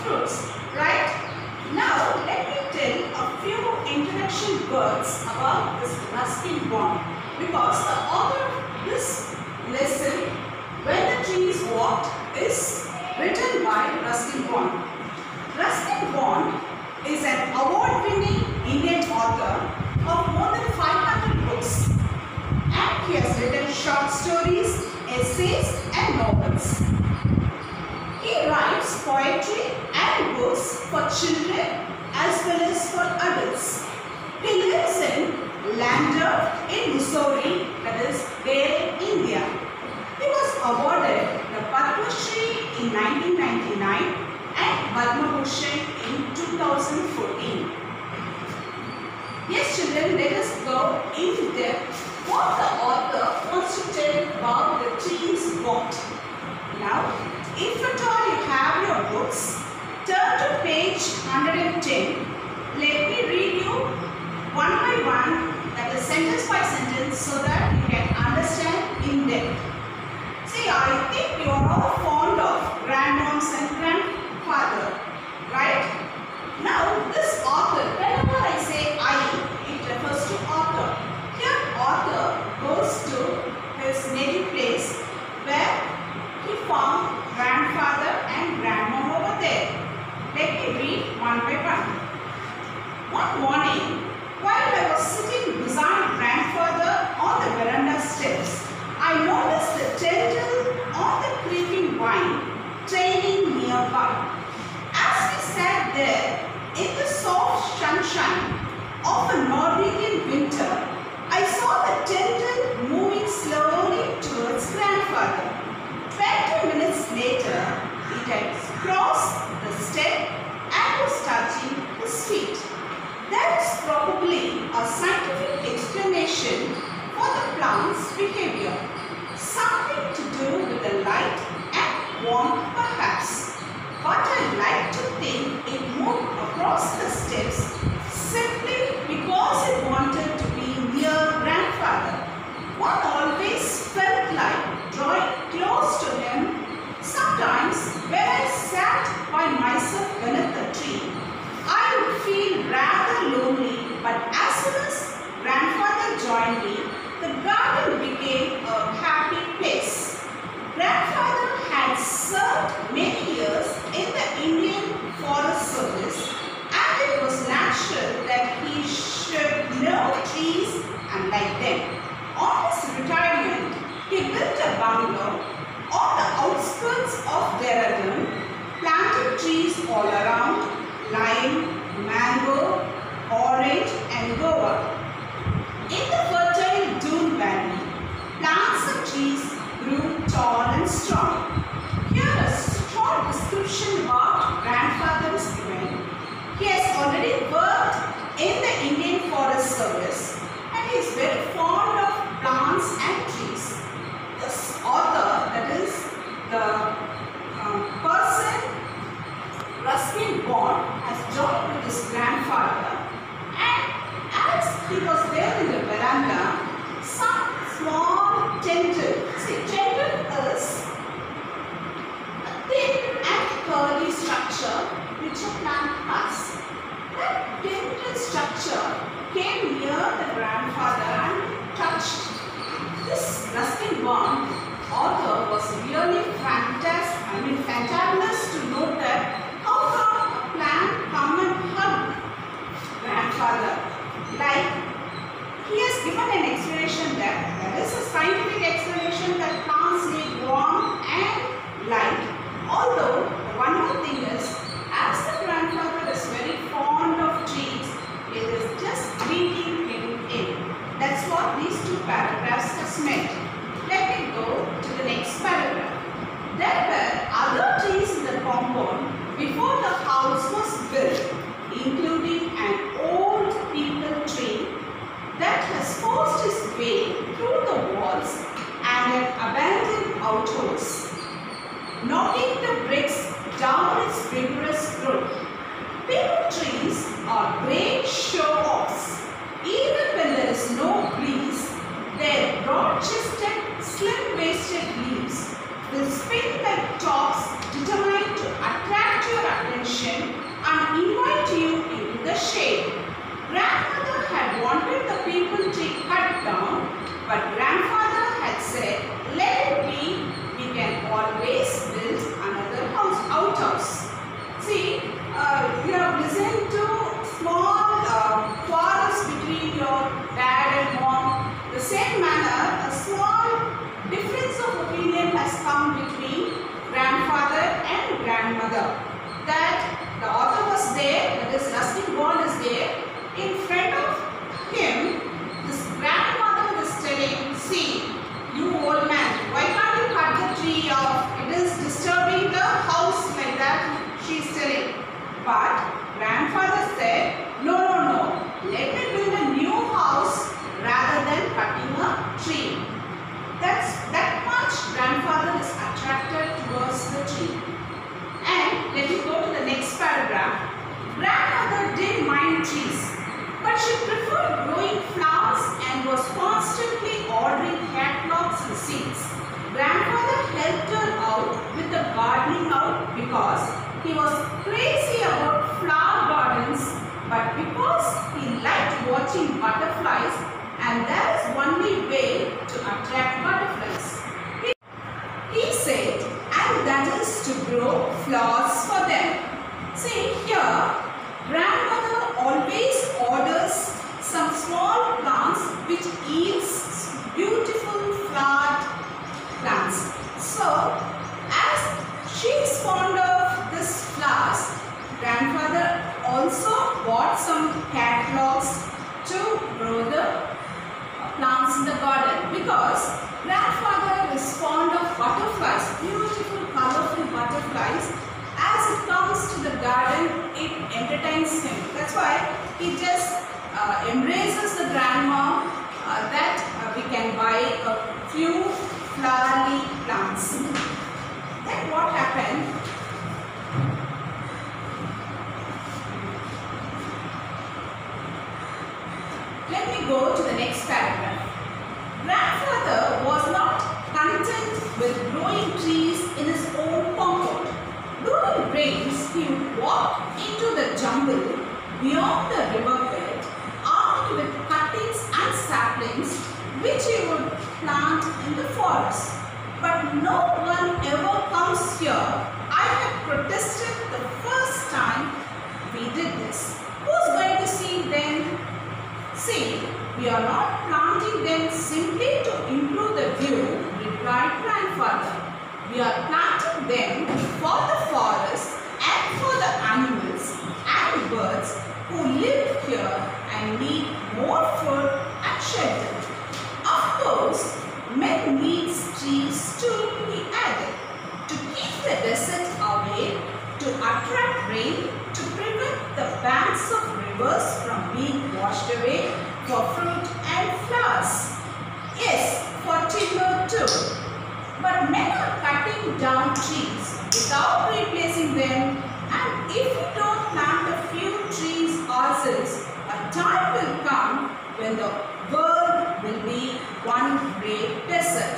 fruits, right? Now let me tell a few introduction words about this Ruskin Bond, because the author of this lesson, When the Trees Walked, is written by Ruskin Bond. Ruskin Bond is an award-winning Indian author of more than 500 books, and he has written short stories, essays and novels. He writes poetry and books for children as well as for adults. He lives in Lander in Missouri, that is there in India. He was awarded the Padma Shri in 1999 and Padma Bhushan in 2014. Yes children, let us go into depth what the author wants to tell about the trees walked. Now, if at all you have your books, turn to page 110. Let me read you one by one, that is sentence by sentence, so that you can understand in depth. See, I think you are all fond of grandmoms and grandfather, right? Now, this author, whenever I say I, it refers to author. Here, author goes to his native place where he found grandfather and grandmom over there. Let me read one by one. One morning, while I was sitting beside grandfather on the veranda steps, I noticed the turtle on the creeping vine trailing nearby. As we sat there in the soft sunshine of a Norwegian winter, I saw the turtle moving slowly towards grandfather. 20 minutes later, it had crossed the step and was touching his feet. There is probably a scientific explanation for the plant's behavior. Something to do with the light and warmth perhaps. But I like to think it moved across the steps simply because it wanted to be near grandfather. One always felt like drawing close to him. Sometimes when I sat by myself beneath the tree, I would feel rather lonely, but as soon as grandfather joined me, the garden became a happy place. Grandfather had served many years in the Indian Forest Service, and it was natural that he should know trees and like them. On his retirement, he built a bungalow on the outskirts of Dehradun, planted trees all around, lime, mango, orange and guava. In the fertile Doon Valley, plants and trees grew tall and strong. Here a short description about grandfather is given. He has already worked in the Indian Forest Service and he is very fond of plants and trees. This author, that is the person Ruskin Bond, has joined with his grandfather, and as he was there in the veranda, some small tendril, see tendril is a thin and curly structure which a plant has. That tendril structure came near the grandfather and touched. This Ruskin Bond author was really fantabulous to note that how come a plant come and hug grandfather. Like he has given an explanation that there is a scientific explanation that plants need warmth and light. Although one more thing is, as the grandfather is very fond of trees, it is just breathing him in. That's what these two paragraphs has meant. Let me go to the next paragraph. There were other trees in the compound before the house was built, including an old peepal tree that has forced its way through the walls and an abandoned outhouse, knocking the bricks down its vigorous growth. Peepal trees are great show-offs. Even when there is no breeze, their broad-chested, slim-waisted leaves will spin like tops determined to attract your attention. grandfather said, no, no, no, let me build a new house rather than cutting a tree. That much grandfather is attracted towards the tree. And let me go to the next paragraph. Grandmother didn't mind trees, but she preferred growing flowers and was constantly ordering catalogs and seeds. Grandfather helped her out with the gardening out because he was crazy about flower gardens, but because he liked watching butterflies, and that is only way to attract butterflies. He said, and that is to grow flowers for them. See here, grandmother always orders some small plants which yields beautiful flowered plants. So, as she is fond of this flowers, grandfather also bought some catalogs to grow the plants in the garden, because grandfather is fond of butterflies, beautiful colorful butterflies. As it comes to the garden, it entertains him. That's why he just embraces the grandma that we can buy a few flowery plants. Then what happened? Let me go to the next paragraph. Grandfather was not content with growing trees in his own compound. During rains, he would walk into the jungle beyond the riverbed, armed with cuttings and saplings, which he would plant in the forest. But no one ever comes here. I had protested the first time we did this. Who's going to see them? See, we are not planting them simply to improve the view, replied grandfather. We are planting them for the forest and for the animals and birds who live here and need more food and shelter. Of course, men need trees too, he added, to keep the desert away, to attract rain, to prevent the banks of rivers from being washed away, for fruit and flowers. Yes, for timber too. But men are cutting down trees without replacing them, and if we don't plant a few trees ourselves, a time will come when the world will be one great desert.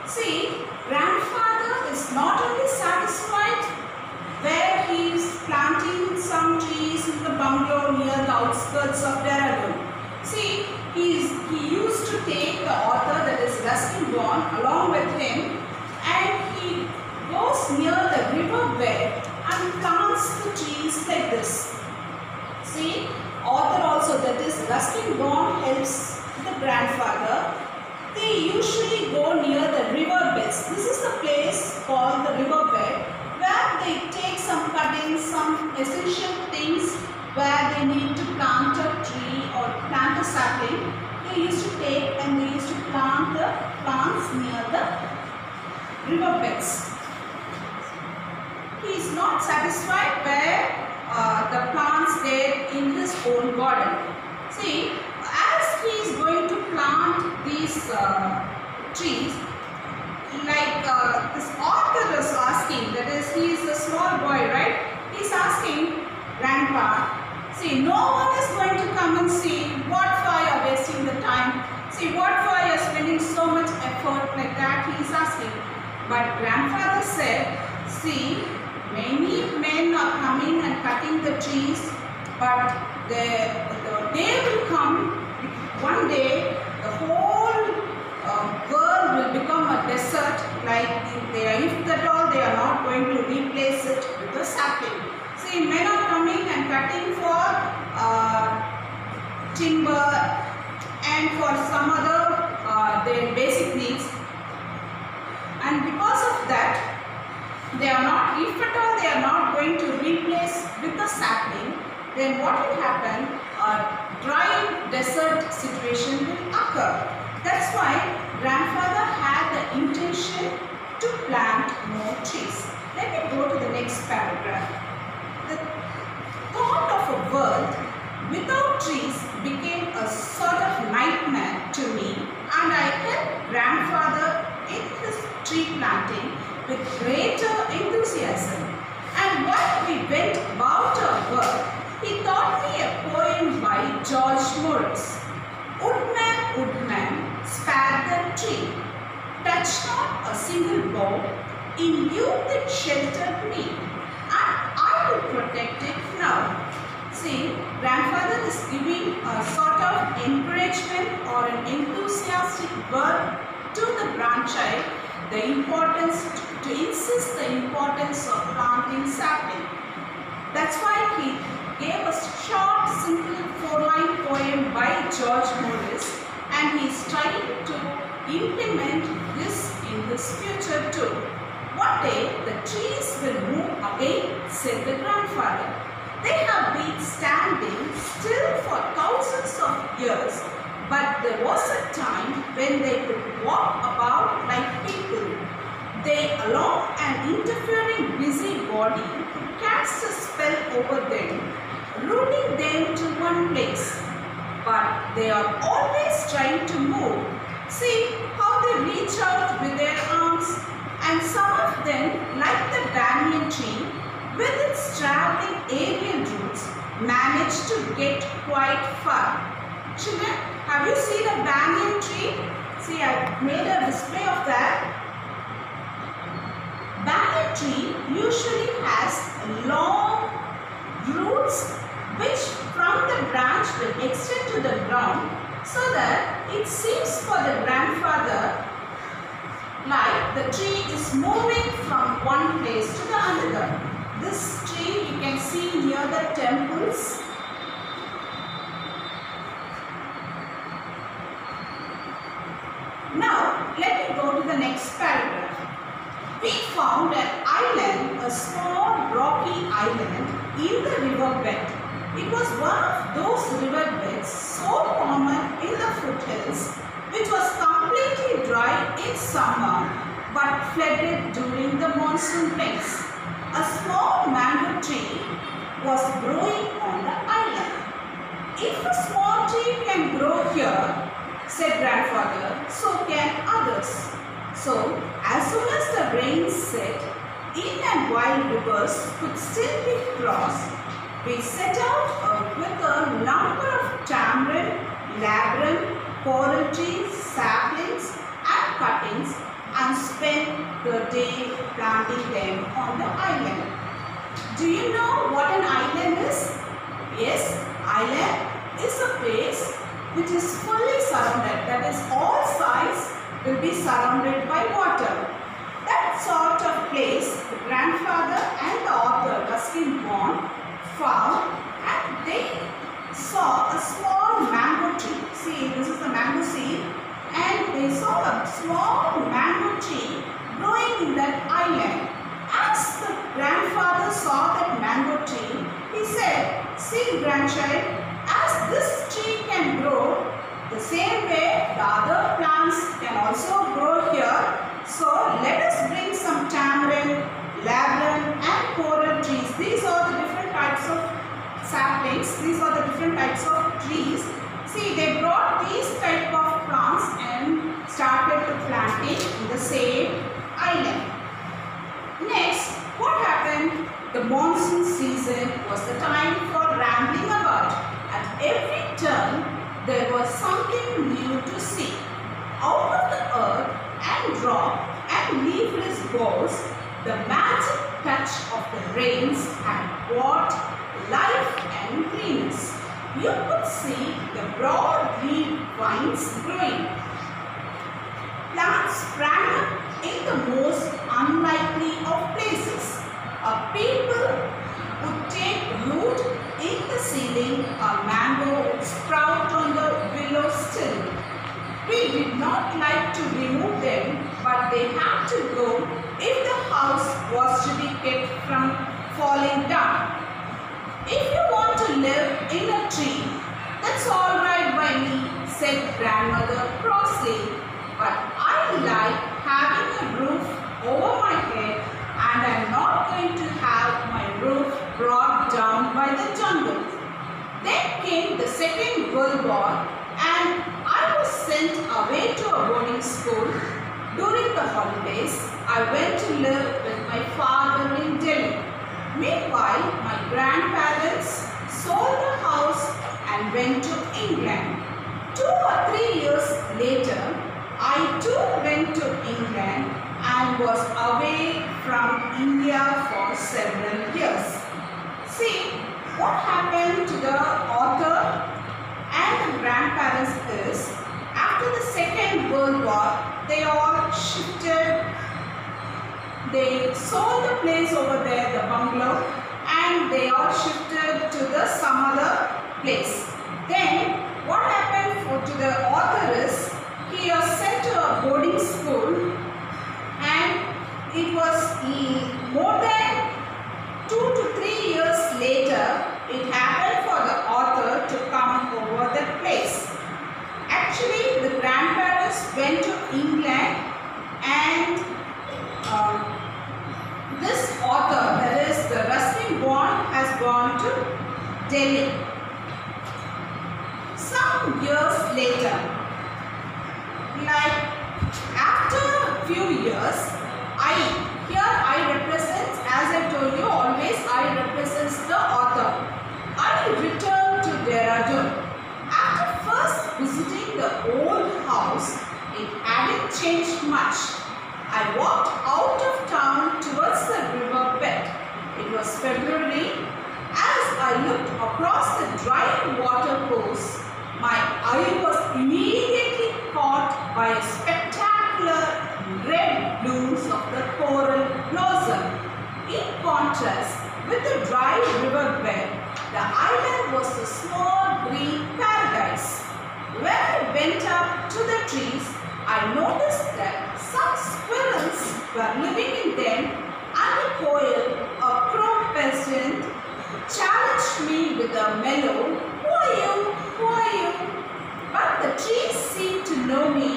See, grandfather is not only satisfied where he is planting some trees in the bungalow near the outskirts of Dehradun. See, he used to take the author, that is Ruskin Bond, along with him, and he goes near the riverbed and plants the trees like this. See, author also, that is Ruskin Bond, helps the grandfather. They usually go near the riverbeds. This is the place called the riverbed, where they take some cuttings, some essential things where they need to plant a tree or plant a sapling. They used to take and they used to plant the plants near the riverbeds. He is not satisfied where the plants there in his own garden. See, as he is going to plant these trees, like this author is asking, that is, he is a small boy, right? He is asking, Grandpa, see, no one is going to come and see what for you are wasting the time. See, what for you are spending so much effort like that, he is asking. But grandfather said, see, many men are coming and cutting the trees, but the day will come, one day, the whole world will become a desert, like if at all they are not going to replace it with a sapling. See, men are coming and cutting for timber and for some other their basic needs, and because of that, they are not, if at all they are not going to replace with the sapling, then what will happen? A dry desert situation will occur. That's why grandfather had the intention to plant more trees. Let me go to the next paragraph. The thought world without trees became a sort of nightmare to me, and I helped grandfather in his tree planting with greater enthusiasm. And while we went about our work, he taught me a poem by George Morris. Woodman, woodman, spare the tree. Touch not a single bough. In youth it sheltered me, and I will protect it now. See, grandfather is giving a sort of encouragement or an enthusiastic word to the grandchild, the importance to insist the importance of planting sapling. That's why he gave a short, simple 4-line poem by George Morris, and he is trying to implement this in his future too. One day the trees will move again, said the grandfather. They have been standing still for thousands of years, but there was a time when they could walk about like people. They, along an interfering busy body, could cast a spell over them, rooting them to one place. But they are always trying to move. See how they reach out with their arms, and some of them, like the banyan tree, with its traveling aerial roots, manage to get quite far. Children, have you seen a banyan tree? See, I made a display of that. Banyan tree usually has long roots which from the branch will extend to the ground, so that it seems for the grandfather like the tree is moving from one place to the other. This tree you can see near the temples. Now let me go to the next paragraph. We found an island, a small rocky island in the riverbed. It was one of those riverbeds so common in the foothills, which was completely dry in summer but flooded during the monsoon rains. A small mango tree was growing on the island. If a small tree can grow here, said grandfather, so can others. So, as soon as the rain set in and while rivers could still be crossed, we set out with a number of tamarind, laburnum, coral trees, saplings and cuttings, and spent the day planting them on the island. Do you know what an island is? Yes, island is a place which is fully surrounded, that is, all sides will be surrounded by water. That sort of place the grandfather and the author Ruskin Bond found, and they saw a small mango tree. See, this is the mango seed, and they saw a small mango tree growing in that island. As the grandfather saw that mango tree, he said, see grandchild, as this tree can grow, the same way the other plants can also grow here. So let us bring some tamarind, laburnum and coral trees. These are the different types of saplings. These are the different types of trees. See, they brought these type of plants and started to plant it in the same island. Next, what happened? The monsoon season was the time for rambling about. At every turn, there was something new to see. Out of the earth and rock and leafless boughs, the magic touch of the rains had brought life and greenness. You could see the broad green vines growing. Plants sprang up in the most unlikely of places. A people would take root in the ceiling, a mango would sprout on the willow stem. We did not like to remove them, but they had to go if the house was to be kept from falling down. If you want to live in a tree, that's all right by me, said grandmother crossly. But I like having a roof over my head, and I'm not going to have my roof brought down by the jungle. came the Second World War and I was sent away to a boarding school. During the holidays, I went to live with my father in Delhi. Meanwhile, my grandparents sold the house and went to England. 2 or 3 years later, I too went to England and was away from India for several years. See, what happened to the author and the grandparents is, after the Second World War, they all shifted. They sold the place over there, the bungalow, and they all shifted to some other place. Then, what happened to the author is, he was sent to a boarding school, and it was more than 2 to 3 years later, it happened for the author to come over that place. Actually, the grandparents went to England, and this author, that is the Ruskin Bond, has gone to Delhi. Some years later, like after a few years, I represent, as I told you always, I represent the author. I returned to Dehradun. After first visiting the old house, it hadn't changed much. I walked out of town towards the river bed. It was February. As I looked across the dry water course, my eye was immediately caught by a spectacular red blooms of the coral blossom. In contrast with the dry river bed, the island was a small green paradise. When I went up to the trees, I noticed that some squirrels were living in them, and a quail, a crow peasant, challenged me with a mellow, "Who are you? Who are you?" But the trees seemed to know me.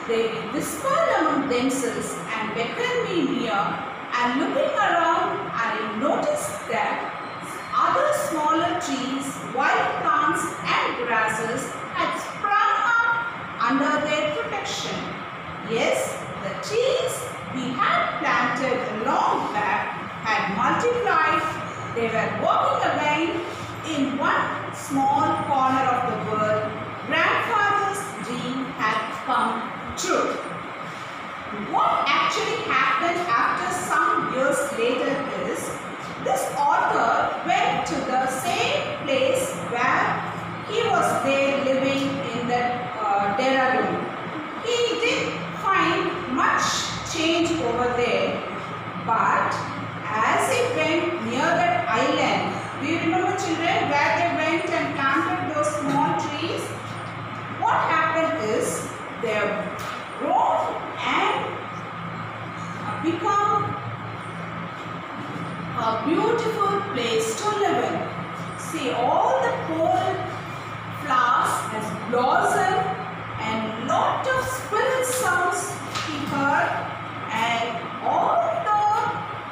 They whispered among themselves and beckoned me near, and looking around, I noticed that other smaller trees, wild plants and grasses had sprung up under their protection. Yes, the trees we had planted long back had multiplied. They were walking again in one small corner of the world. Grandfather's dream had come true. What actually happened after some years later is, this author went to the same place where he was there living in the Dehradun. He didn't find much change over there, but as he went near that island, do you remember, children, where they went and planted those small trees? What happened is, they have grown and become a beautiful place to live in. See, all the coral flowers has blossomed, and lot of squirrel sounds he heard, and all the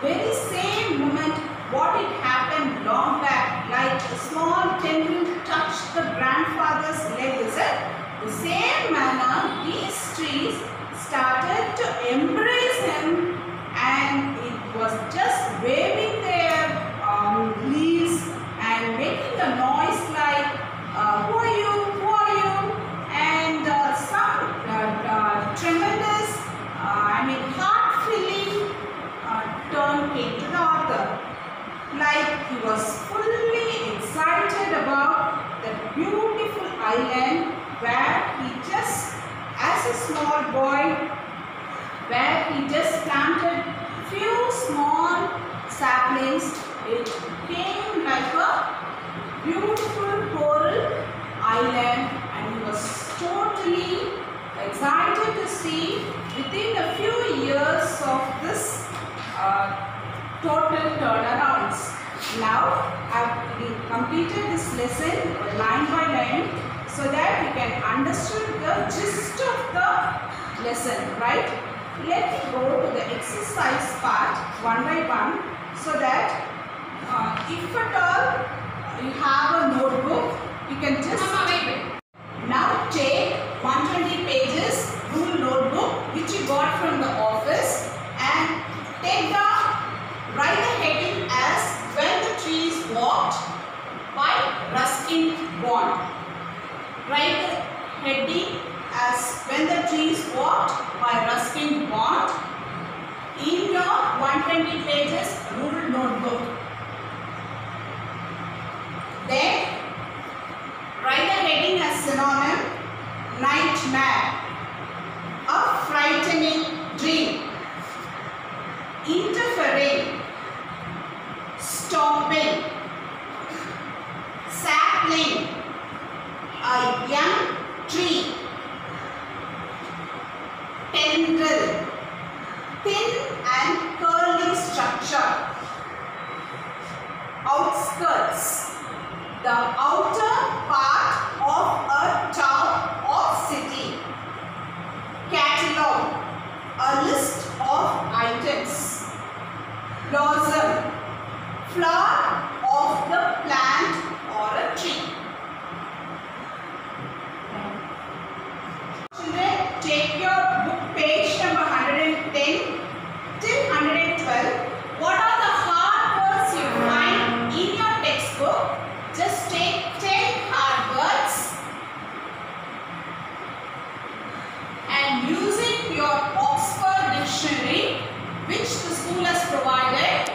very same moment what it happened long back, like a small tendril touched the grandfather's leg, is it? The same manner, these trees started to embrace him, and it was just waving their leaves and making a noise like, "Who are you? Who are you?" And some tremendous, heart-filling turn came to the author. Like he was fully excited about the beautiful island where he just, as a small boy, where he just planted few small saplings. It came like a beautiful coral island, and he was totally excited to see within a few years of this total turnarounds. Now I have completed this lesson line by line, so that we can understand the gist of the lesson, right? Let me go to the exercise part one by one, so that if at all you have a notebook, You can just now take 120 pages rule notebook which you got from the office and write the heading as When the Trees Walked by Ruskin Bond. Write the heading as When the Trees Walked by Ruskin Bond in your 120 pages rule notebook. Then write the heading as synonym nightmare, a frightening dream, interfering, stopping, sapling, a young tree, tendril, thin and curling structure, outskirts, the outer part of a town or city, catalog, a list of items, blossom, flower of the plant or a tree. Children, take your book page number 110 till 112. What are the hard words you find in your textbook? Just take 10 hard words and using your Oxford Dictionary which the school has provided,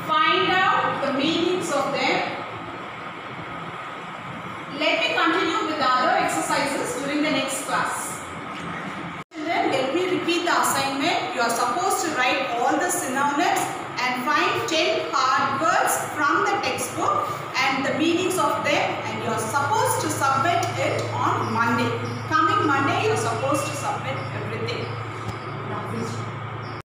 find out the meanings of them. Let me continue with the other exercises during the next class. Children, let me repeat the assignment. You are supposed to write all the synonyms and find 10 hard words from the textbook and the meanings of them, and you are supposed to submit it on Monday. Coming Monday, you are supposed to submit it.